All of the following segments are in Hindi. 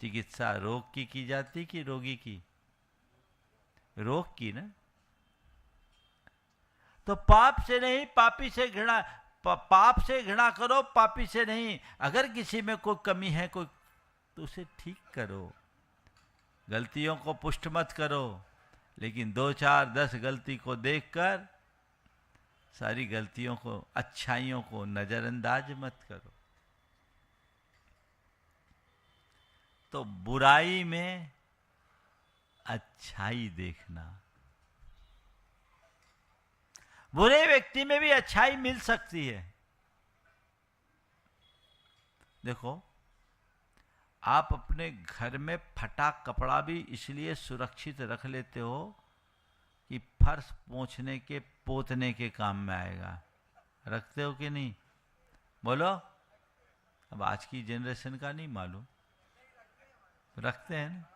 चिकित्सा रोग की जाती कि रोगी की? रोग की ना। तो पाप से नहीं, पापी से घृणा, पाप से घृणा करो, पापी से नहीं। अगर किसी में कोई कमी है कोई, तो उसे ठीक करो, गलतियों को पुष्ट मत करो। लेकिन 2, 4, 10 गलती को देखकर सारी गलतियों को, अच्छाइयों को नजरअंदाज मत करो। तो बुराई में अच्छाई देखना, बुरे व्यक्ति में भी अच्छाई मिल सकती है। देखो, आप अपने घर में फटा कपड़ा भी इसलिए सुरक्षित रख लेते हो कि फर्श पोंछने के, पोतने के काम में आएगा। रखते हो कि नहीं? बोलो। अब आज की जनरेशन का नहीं मालूम, रखते हैं ना?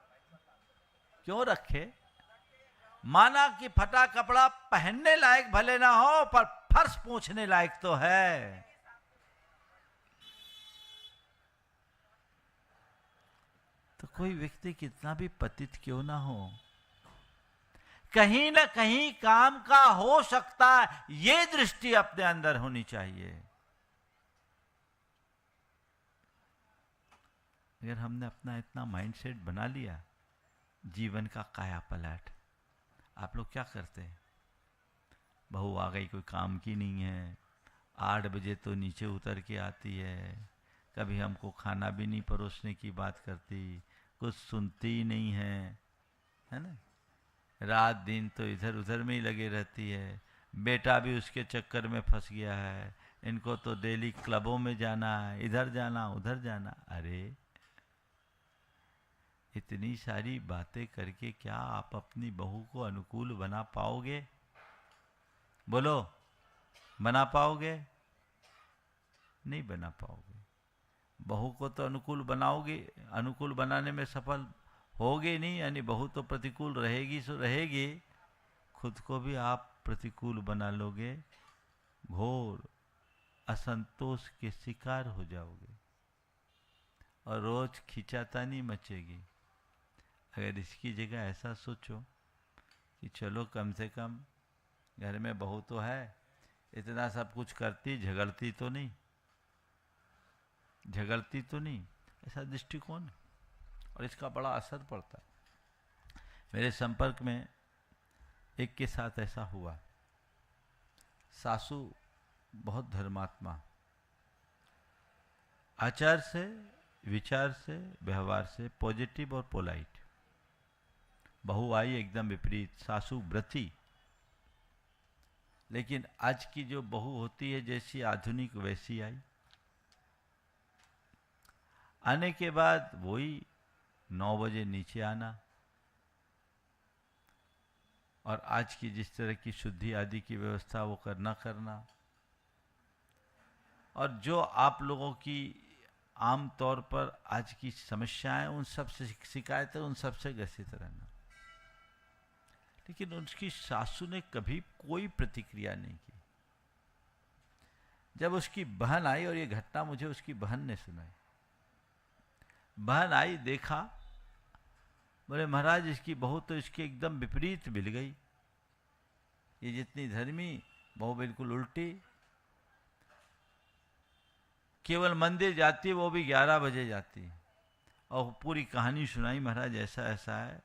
क्यों रखे? माना कि फटा कपड़ा पहनने लायक भले ना हो, पर फर्श पोंछने लायक तो है। तो कोई व्यक्ति कितना भी पतित क्यों ना हो, कहीं ना कहीं काम का हो सकता है, ये दृष्टि अपने अंदर होनी चाहिए। अगर हमने अपना इतना माइंडसेट बना लिया, जीवन का काया पलट। आप लोग क्या करते हैं? बहू आ गई, कोई काम की नहीं है, 8 बजे तो नीचे उतर के आती है, कभी हमको खाना भी नहीं परोसने की बात करती, कुछ सुनती ही नहीं है ना? रात दिन तो इधर उधर में ही लगे रहती है। बेटा भी उसके चक्कर में फंस गया है, इनको तो डेली क्लबों में जाना है, इधर जाना उधर जाना। अरे, इतनी सारी बातें करके क्या आप अपनी बहू को अनुकूल बना पाओगे? बोलो, बना पाओगे? नहीं बना पाओगे। बहू को तो अनुकूल बनाओगे, अनुकूल बनाने में सफल होगे नहीं, यानी बहू तो प्रतिकूल रहेगी सो रहेगी, खुद को भी आप प्रतिकूल बना लोगे, घोर असंतोष के शिकार हो जाओगे और रोज खिंचातानी मचेगी। अगर इसकी जगह ऐसा सोचो कि चलो कम से कम घर में बहू तो है, इतना सब कुछ करती, झगड़ती तो नहीं, झगड़ती तो नहीं, ऐसा दृष्टिकोण, और इसका बड़ा असर पड़ता है। मेरे संपर्क में एक के साथ ऐसा हुआ। सासू बहुत धर्मात्मा, आचार से, विचार से, व्यवहार से पॉजिटिव और पोलाइट। बहू आई एकदम विपरीत, सासू व्रती। लेकिन आज की जो बहू होती है जैसी आधुनिक वैसी आई। आने के बाद वही 9 बजे नीचे आना, और आज की जिस तरह की शुद्धि आदि की व्यवस्था वो करना, और जो आप लोगों की आम तौर पर आज की समस्याएं, उन सब से शिकायतें, उन सब से ग्रसित रहना। लेकिन उसकी सासू ने कभी कोई प्रतिक्रिया नहीं की। जब उसकी बहन आई, और ये घटना मुझे उसकी बहन ने सुनाई, बहन आई, देखा, बोले महाराज इसकी बहू तो इसकी एकदम विपरीत मिल गई, ये जितनी धर्मी बहू बिल्कुल उल्टी, केवल मंदिर जाती है वो भी 11 बजे जाती है, और पूरी कहानी सुनाई, महाराज ऐसा ऐसा है,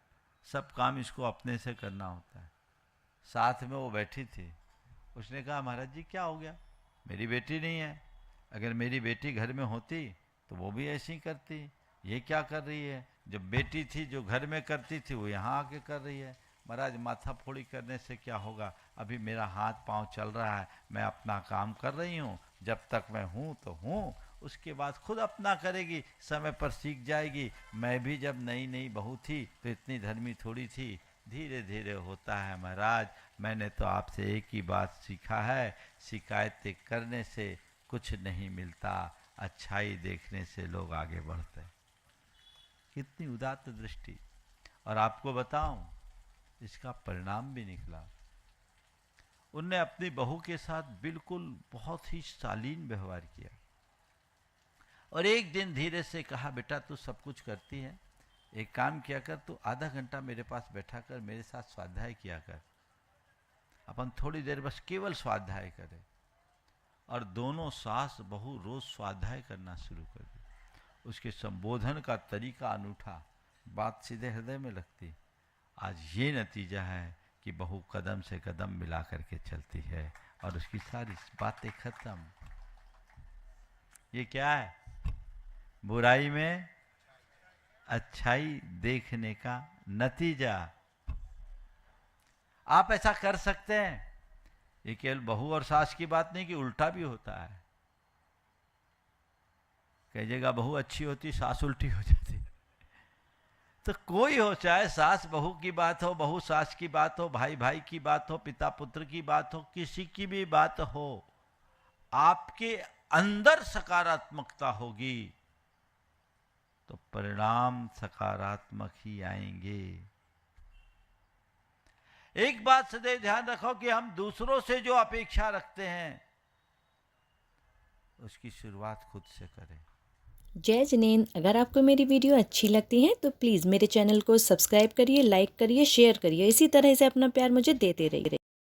सब काम इसको अपने से करना होता है। साथ में वो बैठी थी, उसने कहा महाराज जी क्या हो गया, मेरी बेटी नहीं है, अगर मेरी बेटी घर में होती तो वो भी ऐसे ही करती, ये क्या कर रही है, जब बेटी थी जो घर में करती थी वो यहाँ आके कर रही है। महाराज माथा फोड़ी करने से क्या होगा, अभी मेरा हाथ पांव चल रहा है, मैं अपना काम कर रही हूँ, जब तक मैं हूँ तो हूँ, उसके बाद खुद अपना करेगी, समय पर सीख जाएगी। मैं भी जब नई नई बहू थी तो इतनी धर्मी थोड़ी थी, धीरे धीरे होता है महाराज। मैंने तो आपसे एक ही बात सीखा है, शिकायतें करने से कुछ नहीं मिलता, अच्छाई देखने से लोग आगे बढ़ते हैं। कितनी उदात्त दृष्टि। और आपको बताऊं, इसका परिणाम भी निकला। उनने अपनी बहू के साथ बिल्कुल बहुत ही शालीन व्यवहार किया, और एक दिन धीरे से कहा बेटा तू सब कुछ करती है, एक काम किया कर, तू आधा घंटा मेरे पास बैठा कर, मेरे साथ स्वाध्याय किया कर। अपन थोड़ी देर बस केवल स्वाध्याय करें। और दोनों सास बहू रोज स्वाध्याय करना शुरू कर दी। उसके संबोधन का तरीका अनूठा, बात सीधे हृदय में लगती। आज ये नतीजा है कि बहू कदम से कदम मिला करके चलती है और उसकी सारी बातें खत्म। ये क्या है? बुराई में अच्छाई देखने का नतीजा। आप ऐसा कर सकते हैं। ये केवल बहू और सास की बात नहीं कि उल्टा भी होता है। कई जगह बहू अच्छी होती, सास उल्टी हो जाती। तो कोई हो, चाहे सास बहू की बात हो, बहू सास की बात हो, भाई भाई की बात हो, पिता पुत्र की बात हो, किसी की भी बात हो, आपके अंदर सकारात्मकता होगी तो परिणाम सकारात्मक ही आएंगे। एक बात सदैव ध्यान रखो कि हम दूसरों से जो अपेक्षा रखते हैं उसकी शुरुआत खुद से करें। जय जिनेंद्र। अगर आपको मेरी वीडियो अच्छी लगती है तो प्लीज़ मेरे चैनल को सब्सक्राइब करिए, लाइक करिए, शेयर करिए। इसी तरह से अपना प्यार मुझे देते रहिए।